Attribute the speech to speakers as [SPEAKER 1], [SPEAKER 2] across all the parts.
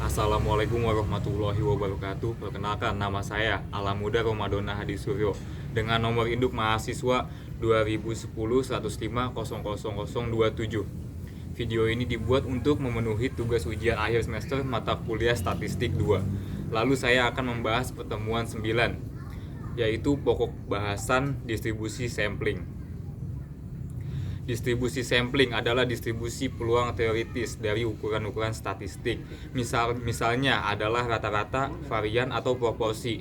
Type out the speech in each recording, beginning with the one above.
[SPEAKER 1] Assalamualaikum warahmatullahi wabarakatuh. Perkenalkan, nama saya Alamuda Romadona Hadi Suryo dengan nomor induk mahasiswa 2010 105 00027. Video ini dibuat untuk memenuhi tugas ujian akhir semester mata kuliah Statistik 2. Lalu saya akan membahas pertemuan 9, yaitu pokok bahasan distribusi sampling. Distribusi sampling adalah distribusi peluang teoritis dari ukuran-ukuran statistik. Misalnya adalah rata-rata, varian, atau proporsi.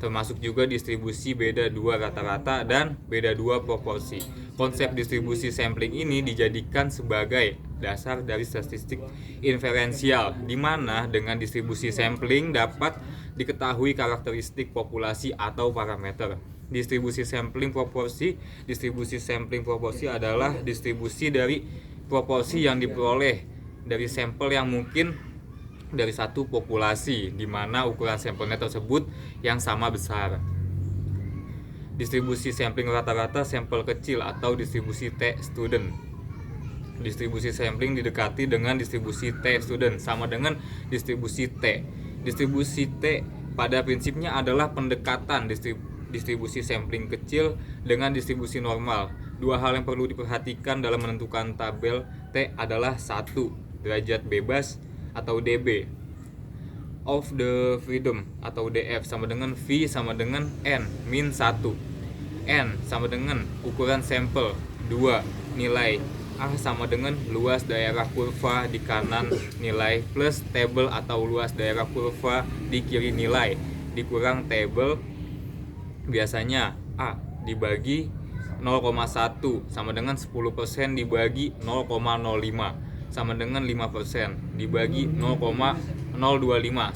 [SPEAKER 1] Termasuk juga distribusi beda dua rata-rata dan beda dua proporsi. Konsep distribusi sampling ini dijadikan sebagai dasar dari statistik inferensial, di mana dengan distribusi sampling dapat diketahui karakteristik populasi atau parameter. Distribusi sampling proporsi adalah distribusi dari proporsi yang diperoleh dari sampel yang mungkin dari satu populasi, di mana ukuran sampelnya tersebut yang sama besar. Distribusi sampling rata-rata sampel kecil atau distribusi T-student. Distribusi sampling didekati dengan distribusi T-student sama dengan distribusi T. Distribusi T pada prinsipnya adalah pendekatan distribusi sampling kecil dengan distribusi normal. Dua hal yang perlu diperhatikan dalam menentukan tabel T adalah 1. Derajat bebas atau dB, of the freedom atau df sama dengan V sama dengan N min 1. N sama dengan ukuran sampel. 2. Nilai A sama dengan luas daerah kurva di kanan nilai plus tabel atau luas daerah kurva di kiri nilai dikurang tabel, biasanya A dibagi 0,1 sama dengan 10% dibagi 0,05 sama dengan 5% dibagi 0,025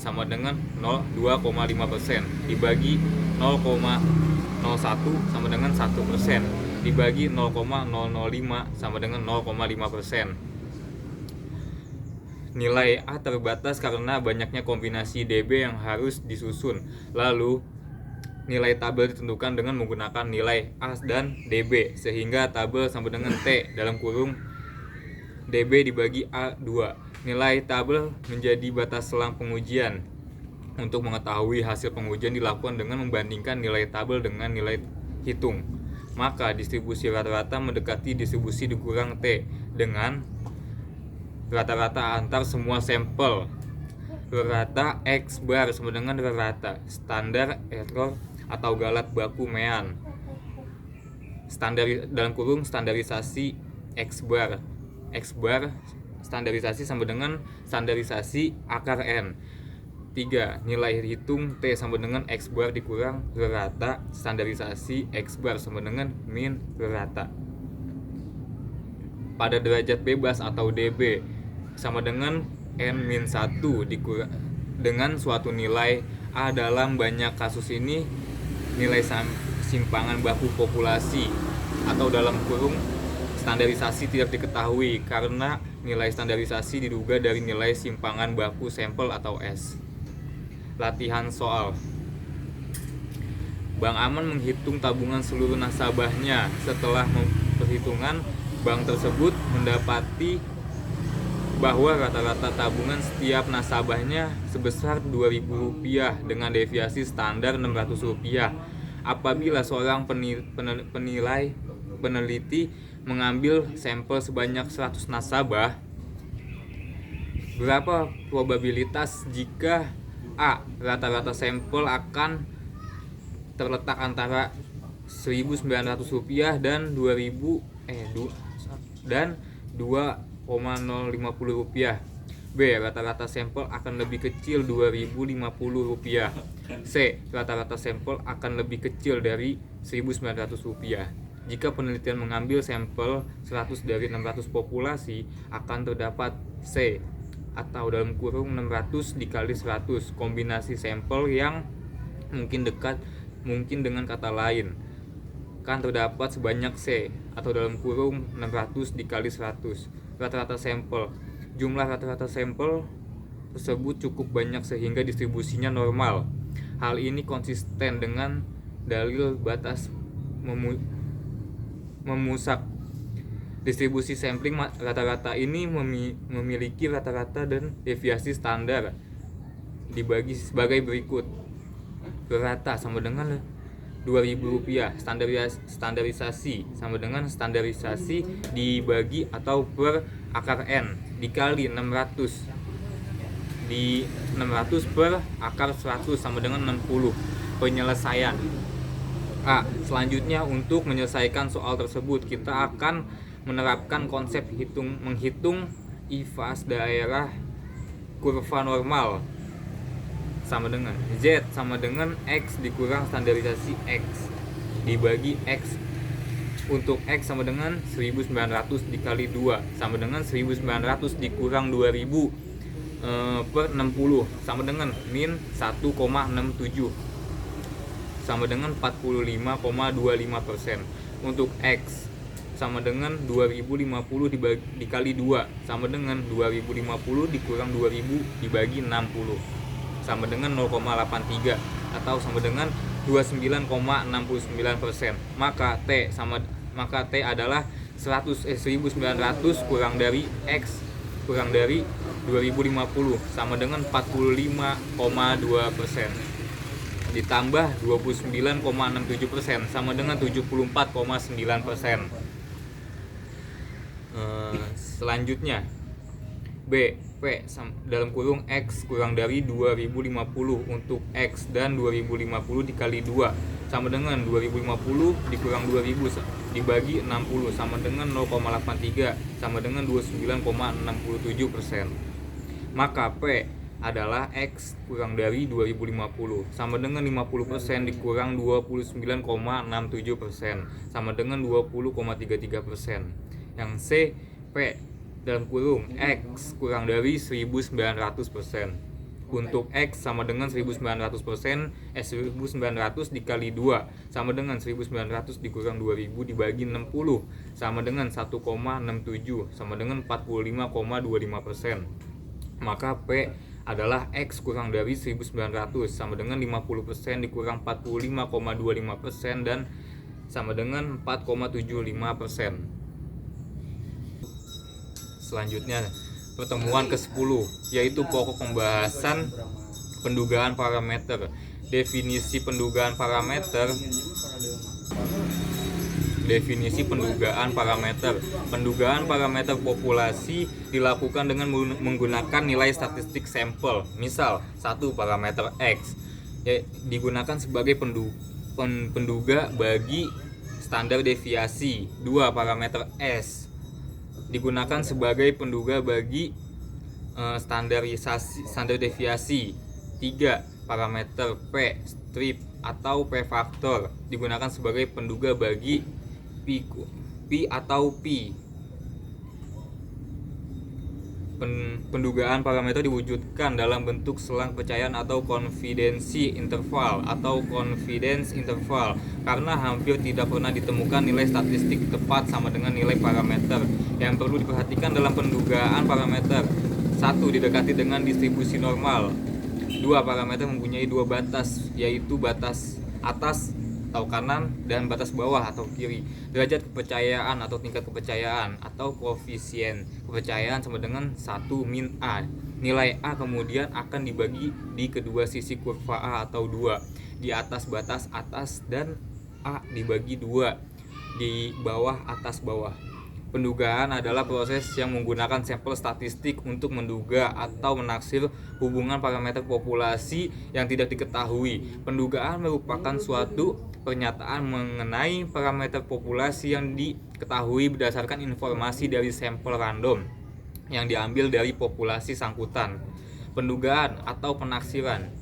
[SPEAKER 1] sama dengan 2,5% dibagi 0,01 sama dengan 1% dibagi 0,005 sama dengan 0,5%. Nilai A terbatas karena banyaknya kombinasi dB yang harus disusun. Lalu nilai tabel ditentukan dengan menggunakan nilai A dan dB, sehingga tabel sama dengan T dalam kurung dB dibagi A2. Nilai tabel menjadi batas selang pengujian. Untuk mengetahui hasil pengujian dilakukan dengan membandingkan nilai tabel dengan nilai hitung. Maka distribusi rata-rata mendekati distribusi dikurang T dengan rata-rata antar semua sampel. Rata X bar sama dengan rata standar error atau galat baku mean. Standar dalam kurung standarisasi X bar standarisasi sama dengan standarisasi akar N. 3. Nilai hitung T sama dengan X bar dikurang rata standarisasi X bar sama dengan min rata. Pada derajat bebas atau dB sama dengan N-1 dikurang dengan suatu nilai A. Dalam banyak kasus ini nilai simpangan baku populasi atau dalam kurung standarisasi tidak diketahui karena nilai standarisasi diduga dari nilai simpangan baku sampel atau S. Latihan soal. Bank Aman menghitung tabungan seluruh nasabahnya. Setelah perhitungan, bank tersebut mendapati bahwa rata-rata tabungan setiap nasabahnya sebesar Rp2.000 dengan deviasi standar Rp600. Apabila seorang peneliti mengambil sampel sebanyak 100 nasabah, berapa probabilitas jika A. Rata-rata sampel akan terletak antara Rp1.900 dan Rp2.050. B. Rata-rata sampel akan lebih kecil Rp2.050. C. Rata-rata sampel akan lebih kecil dari Rp1.900. Jika penelitian mengambil sampel 100 dari 600 populasi, akan terdapat C atau dalam kurung 600 dikali 100 kombinasi sampel yang mungkin dekat mungkin dengan kata lain. Kan terdapat sebanyak C atau dalam kurung 600 dikali 100 rata-rata sampel. Jumlah rata-rata sampel tersebut cukup banyak sehingga distribusinya normal. Hal ini konsisten dengan dalil batas memusak. Distribusi sampling rata-rata ini memiliki rata-rata dan deviasi standar dibagi sebagai berikut. Prorata sama dengan Rp2.000. Standarisasi sama dengan standarisasi dibagi atau per akar N dikali 600 di 600 per akar 100 sama dengan 60. Penyelesaian. Selanjutnya untuk menyelesaikan soal tersebut kita akan menerapkan konsep menghitung IVAS daerah kurva normal sama dengan Z sama dengan X dikurang standarisasi X dibagi X. Untuk X sama dengan 1900 dikali 2 sama dengan 1900 dikurang 2000 per 60 sama dengan min 1,67 sama dengan 45,25%. Untuk X sama dengan 2050 dikali 2 sama dengan 2050 dikurang 2000 dibagi 60 sama dengan 0,83 atau sama dengan 29,69%. Maka T adalah 1900 kurang dari X kurang dari 2050 sama dengan 45,2% ditambah 29,67% sama dengan 74,9%. Selanjutnya B, P dalam kurung X kurang dari 2050 untuk X dan 2050 dikali 2 sama dengan 2050 dikurang 2000 dibagi 60 sama dengan 0,83 sama dengan 29,67%. Maka P adalah X kurang dari 2050 sama dengan 50% dikurang 29,67% sama dengan 20,33%. Yang C, P dalam kurung X kurang dari 1900%. Untuk X sama dengan 1900%, 1900 dikali 2 sama dengan 1900 dikurang 2000 dibagi 60 sama dengan 1,67 sama dengan 45,25%. Maka P adalah X kurang dari 1900 sama dengan 50% dikurang 45,25% dan sama dengan 4,75%. Selanjutnya pertemuan ke-10 yaitu pokok pembahasan pendugaan parameter. Definisi pendugaan parameter. Pendugaan parameter populasi dilakukan dengan menggunakan nilai statistik sampel. Misal, 1 parameter X digunakan sebagai penduga bagi standar deviasi. 2 parameter S digunakan sebagai penduga bagi standar deviasi. 3 parameter P strip atau P faktor digunakan sebagai penduga bagi P atau P. Pendugaan parameter diwujudkan dalam bentuk selang kepercayaan atau confidence interval karena hampir tidak pernah ditemukan nilai statistik tepat sama dengan nilai parameter. Yang perlu diperhatikan dalam pendugaan parameter: 1. Didekati dengan distribusi normal. 2. Parameter mempunyai 2 batas, yaitu batas atas atau kanan dan batas bawah atau kiri. Derajat kepercayaan atau tingkat kepercayaan atau koefisien kepercayaan sama dengan 1 min A. Nilai A kemudian akan dibagi di kedua sisi kurva A atau 2. Di atas batas atas dan A dibagi 2 di bawah atas bawah. Pendugaan adalah proses yang menggunakan sampel statistik untuk menduga atau menaksir hubungan parameter populasi yang tidak diketahui. Pendugaan merupakan suatu pernyataan mengenai parameter populasi yang diketahui berdasarkan informasi dari sampel random yang diambil dari populasi sangkutan. Pendugaan atau penaksiran.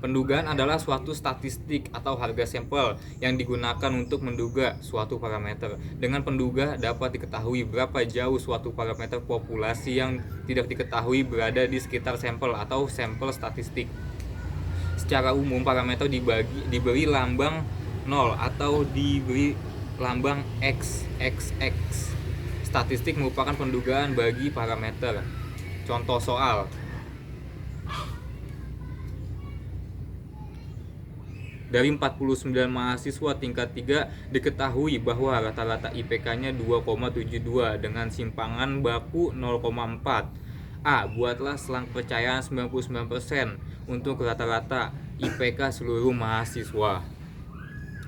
[SPEAKER 1] Pendugaan adalah suatu statistik atau harga sampel yang digunakan untuk menduga suatu parameter. Dengan penduga dapat diketahui berapa jauh suatu parameter populasi yang tidak diketahui berada di sekitar sampel atau sampel statistik. Secara umum parameter diberi lambang 0 atau diberi lambang XXX. Statistik merupakan pendugaan bagi parameter. Contoh soal. Dari 49 mahasiswa tingkat 3 diketahui bahwa rata-rata IPK-nya 2,72 dengan simpangan baku 0,4. A. Buatlah selang kepercayaan 99% untuk rata-rata IPK seluruh mahasiswa.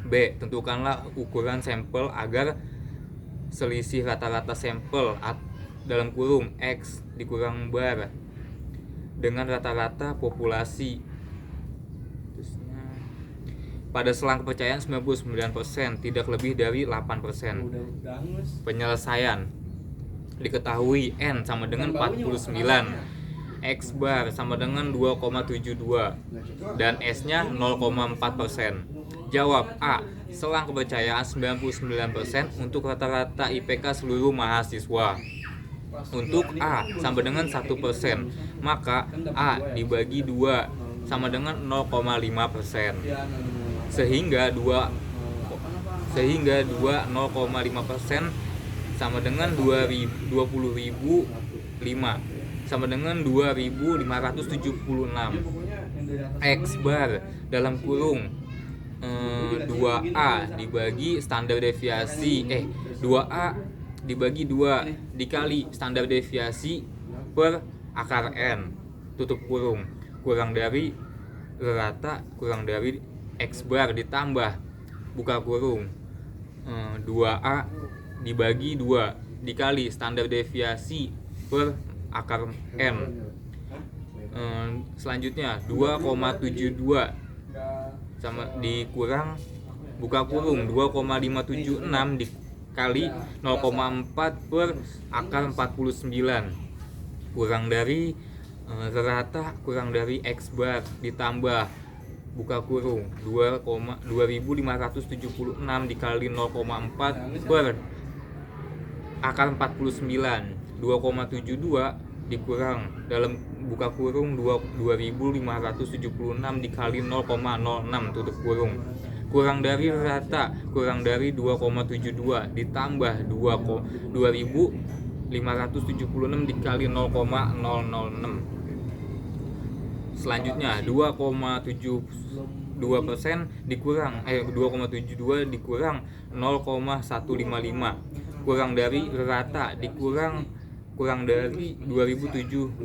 [SPEAKER 1] B. Tentukanlah ukuran sampel agar selisih rata-rata sampel dalam kurung X dikurang bar dengan rata-rata populasi pada selang kepercayaan 99%, tidak lebih dari 8%. Penyelesaian. Diketahui N sama dengan 49, X bar sama dengan 2,72 dan S-nya 0,4%. Jawab A. Selang kepercayaan 99% untuk rata-rata IPK seluruh mahasiswa. Untuk A sama dengan 1%, maka A dibagi 2 sama dengan 0,5%. Sehingga 0,5% sama dengan 20.005 sama dengan 2.576. X bar dalam kurung 2A dibagi standar deviasi 2A dibagi 2 dikali standar deviasi per akar N tutup kurung kurang dari rata kurang dari X bar ditambah buka kurung 2A dibagi 2 dikali standar deviasi per akar N. Selanjutnya 2,72 sama dikurang buka kurung 2,576 dikali 0,4 per akar 49 kurang dari rata kurang dari X bar ditambah buka kurung 2.576 dikali 0,4 per akar 49 2,72 dikurang dalam buka kurung 2.576 dikali 0,06 tutup kurung kurang dari rata kurang dari 2,72 ditambah 2.576 dikali 0,006. Selanjutnya 2,72% dikurang 2,72 dikurang 0,155 kurang dari rata dikurang kurang dari 2,72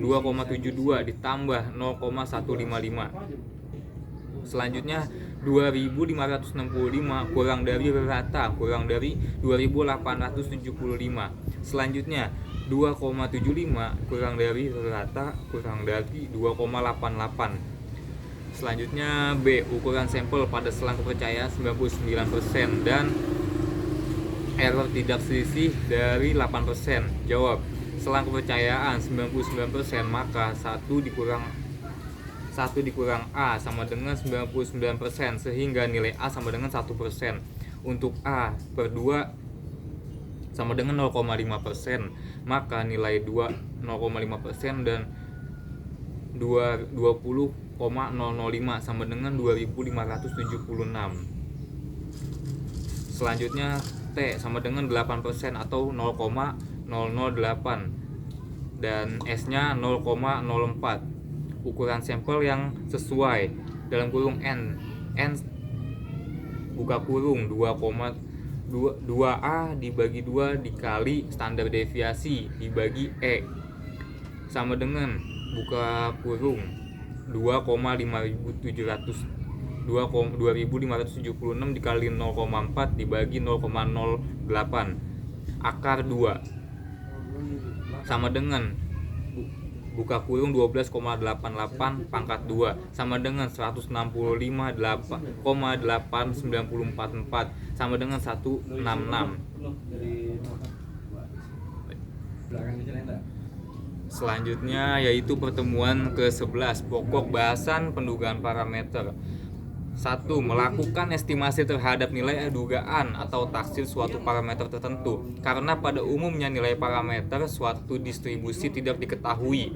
[SPEAKER 1] ditambah 0,155. Selanjutnya 2.565 kurang dari rata kurang dari 2.875. Selanjutnya 2,75 kurang dari rata kurang dari 2,88. Selanjutnya B. Ukuran sampel pada selang kepercayaan 99% dan error tidak selisih dari 8%. Jawab. Selang kepercayaan 99%, maka 1 dikurang A sama dengan 99%, sehingga nilai A sama dengan 1%. Untuk A per 2 sama dengan 0,5%, maka nilai 2 0,5% dan 20,005 sama dengan 2.576. Selanjutnya T sama dengan 8% atau 0,008 dan S-nya 0,04. Ukuran sampel yang sesuai dalam kurung N buka kurung 2A dibagi 2 dikali standar deviasi dibagi E sama dengan buka kurung 2,576 dikali 0,4 dibagi 0,08 akar 2 sama dengan buka kurung 12,88 pangkat 2 sama dengan 165,8944 sama dengan 166. Selanjutnya yaitu pertemuan ke-11, pokok bahasan pendugaan parameter. 1. Melakukan estimasi terhadap nilai dugaan atau taksir suatu parameter tertentu, karena pada umumnya nilai parameter suatu distribusi tidak diketahui.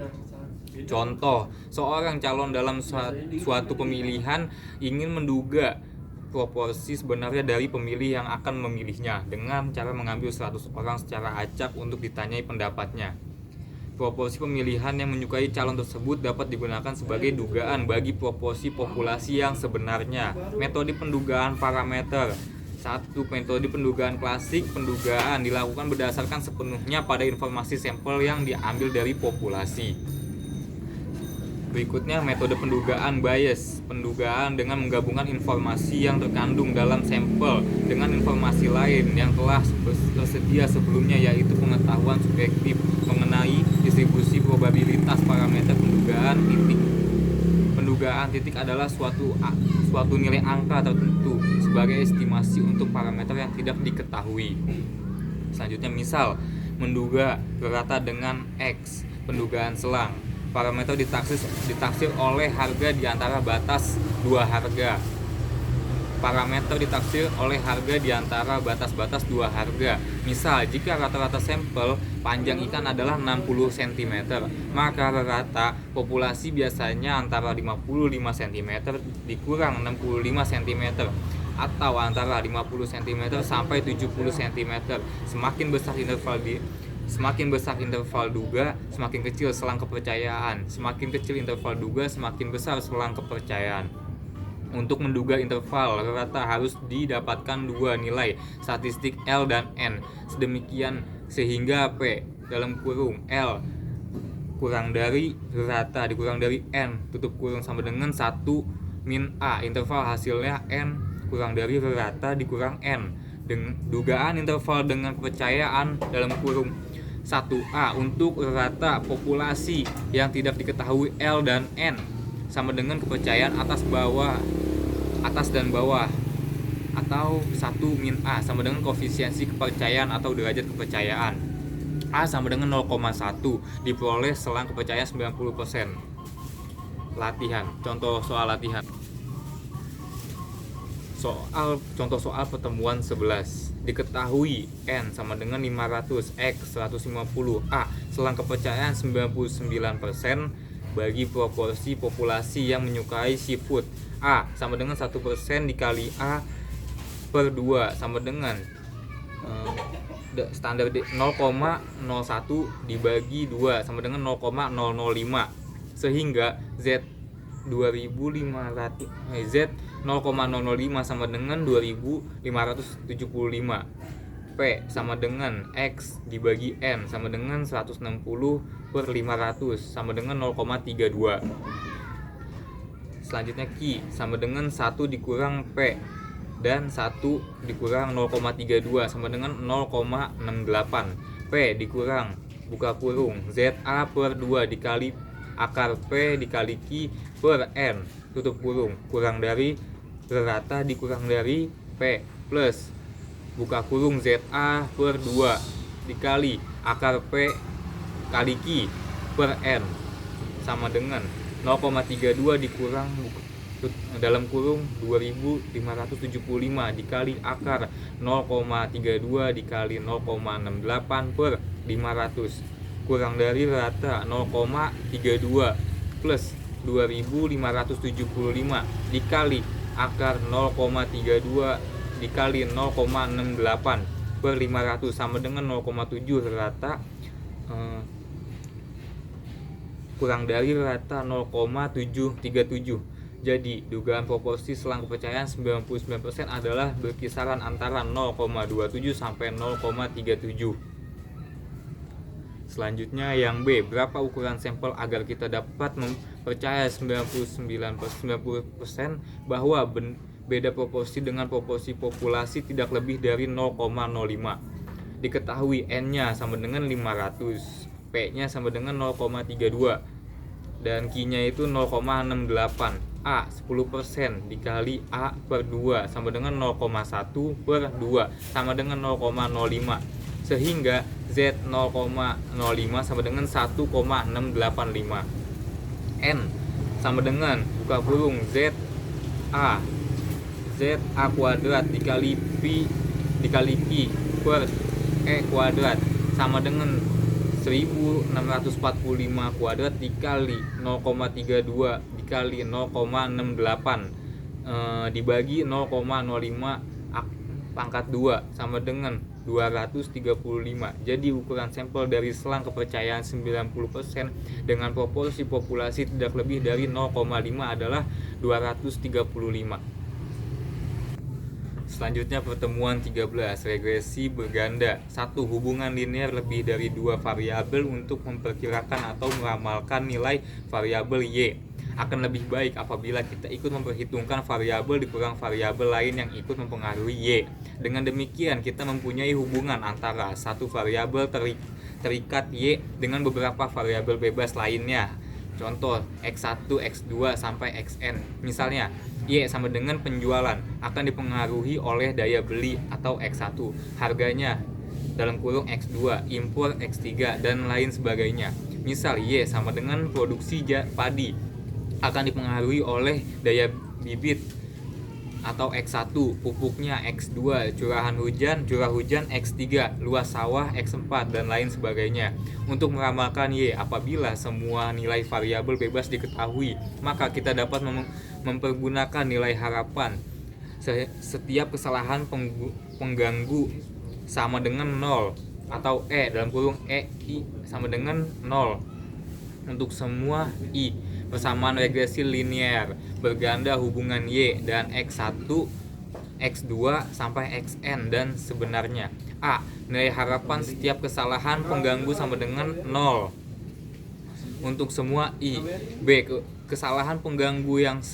[SPEAKER 1] Contoh, seorang calon dalam suatu pemilihan ingin menduga proporsi sebenarnya dari pemilih yang akan memilihnya dengan cara mengambil 100 orang secara acak untuk ditanyai pendapatnya. Proporsi pemilihan yang menyukai calon tersebut dapat digunakan sebagai dugaan bagi proporsi populasi yang sebenarnya. Metode pendugaan parameter Satu, metode pendugaan klasik. Pendugaan dilakukan berdasarkan sepenuhnya pada informasi sampel yang diambil dari populasi. Berikutnya metode pendugaan bias. Pendugaan dengan menggabungkan informasi yang terkandung dalam sampel dengan informasi lain yang telah tersedia sebelumnya, yaitu pengetahuan subjektif mengenai distribusi probabilitas parameter pendugaan titik. Pendugaan titik adalah suatu nilai angka tertentu sebagai estimasi untuk parameter yang tidak diketahui. Selanjutnya, misal menduga rata dengan X. Pendugaan selang. Parameter ditaksir oleh harga di antara batas dua harga. Parameter ditaksir oleh harga di antara batas-batas dua harga. Misal, jika rata-rata sampel panjang ikan adalah 60 cm, maka rata populasi biasanya antara 55 cm dikurang 65 cm atau antara 50 cm sampai 70 cm. Semakin besar interval duga, semakin kecil selang kepercayaan. Semakin kecil interval duga, semakin besar selang kepercayaan. Untuk menduga interval rata harus didapatkan dua nilai statistik L dan N. Sedemikian sehingga P dalam kurung L kurang dari rata dikurang dari N tutup kurung sama dengan 1 min A. Interval hasilnya N kurang dari rata dikurang N. Dugaan interval dengan kepercayaan dalam kurung 1A untuk rata populasi yang tidak diketahui L dan N sama dengan kepercayaan atas dan bawah atau 1 min A sama dengan koefisiensi kepercayaan atau derajat kepercayaan. A sama dengan 0,1 diperoleh selang kepercayaan 90%. Latihan, contoh soal latihan. Contoh soal pertemuan 11. Diketahui N sama dengan 500, X 150, A selang kepercayaan 99% bagi proporsi populasi yang menyukai seafood. A sama dengan 1% dikali A per 2 sama dengan standar 0,01 dibagi 2 sama dengan 0,005, sehingga Z 0,005 sama dengan 2575. P sama dengan X dibagi N sama dengan 160 per 500 sama dengan 0,32. Selanjutnya Q sama dengan 1 dikurang P dan 1 dikurang 0,32 sama dengan 0,68. P dikurang buka kurung ZA per 2 dikali akar P dikali Q per N tutup kurung kurang dari rata dikurang dari P plus buka kurung ZA per 2 dikali akar P kali Q per N sama dengan 0,32 dikurang dalam kurung 2575 dikali akar 0,32 dikali 0,68 per 500 kurang dari rata 0,32 plus 2575 dikali akar 0,32 dikali 0,68 per 500 sama dengan 0,7 rata kurang dari rata 0,737. Jadi dugaan proporsi selang kepercayaan 99% adalah berkisaran antara 0,27 sampai 0,37. Selanjutnya yang B, berapa ukuran sampel agar kita dapat mempercaya 90% bahwa beda proporsi dengan proporsi populasi tidak lebih dari 0,05. Diketahui N-nya sama dengan 500, P-nya sama dengan 0,32 dan Q-nya itu 0,68. A 10% dikali A per 2 sama dengan 0,1 per 2 sama dengan 0,05, sehingga Z 0,05 sama dengan 1,685. N sama dengan buka kurung Z A kuadrat dikali Pi dikali Q per E kuadrat sama dengan 1645 kuadrat dikali 0,32 dikali 0,68 dibagi 0,05 pangkat 2 sama dengan 235. Jadi ukuran sampel dari selang kepercayaan 90% dengan proporsi populasi tidak lebih dari 0,5 adalah 235. Selanjutnya pertemuan 13, regresi berganda. 1. Hubungan linear lebih dari 2 variabel untuk memperkirakan atau meramalkan nilai variabel Y akan lebih baik apabila kita ikut memperhitungkan variabel dikurang variabel lain yang ikut mempengaruhi Y. Dengan demikian kita mempunyai hubungan antara satu variabel terikat Y dengan beberapa variabel bebas lainnya. Contoh X1, X2 sampai Xn. Misalnya Y sama dengan penjualan akan dipengaruhi oleh daya beli atau X1, harganya dalam kurung X2, impor X3 dan lain sebagainya. Misal Y sama dengan produksi padi akan dipengaruhi oleh daya bibit atau X1, pupuknya X2, curah hujan X3, luas sawah X4 dan lain sebagainya. Untuk meramalkan Y apabila semua nilai variabel bebas diketahui, maka kita dapat mempergunakan nilai harapan. Setiap kesalahan pengganggu sama dengan 0 atau dalam kurung I sama dengan 0 untuk semua I. Persamaan regresi linear berganda hubungan Y dan X1, X2 sampai Xn dan sebenarnya. A. Nilai harapan setiap kesalahan pengganggu sama dengan 0 untuk semua I. B. Kesalahan pengganggu yang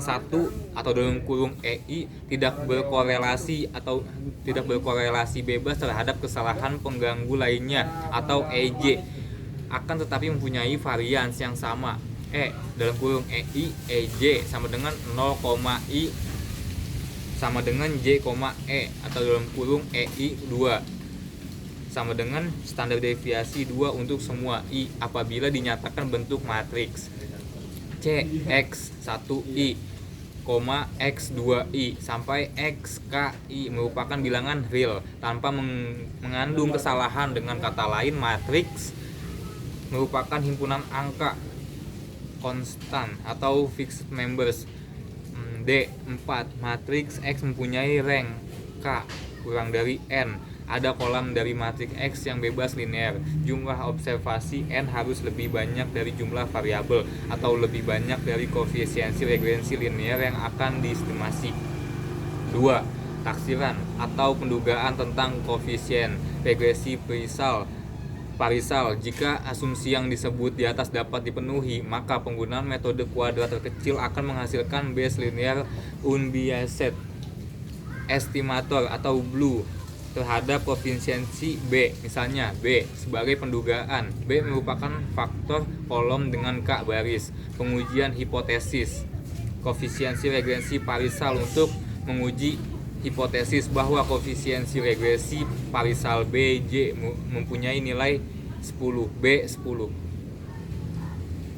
[SPEAKER 1] satu atau dalam kurung EI tidak berkorelasi bebas terhadap kesalahan pengganggu lainnya atau EJ, akan tetapi mempunyai varians yang sama. Dalam kurung EI, EJ sama dengan 0, I sama dengan J, E atau dalam kurung EI 2 sama dengan standar deviasi 2 untuk semua I apabila dinyatakan bentuk matriks. C. X1I, X2I sampai XKI merupakan bilangan real tanpa mengandung kesalahan. Dengan kata lain, matriks merupakan himpunan angka konstan atau fixed members. D. 4. Matriks X mempunyai rank K kurang dari N. Ada kolam dari matriks X yang bebas linear. Jumlah observasi N harus lebih banyak dari jumlah variabel atau lebih banyak dari koefisiensi regresi linear yang akan diestimasi. 2. Taksiran atau pendugaan tentang koefisien regresi parisal. Jika asumsi yang disebut di atas dapat dipenuhi, maka penggunaan metode kuadrat terkecil akan menghasilkan Bayes linear unbiased estimator atau BLEU terhadap koefisiensi B. Misalnya B sebagai pendugaan. B merupakan faktor kolom dengan K baris. Pengujian hipotesis koefisiensi regresi parisal untuk menguji hipotesis bahwa koefisiensi regresi parisal BJ mempunyai nilai 10, B 10.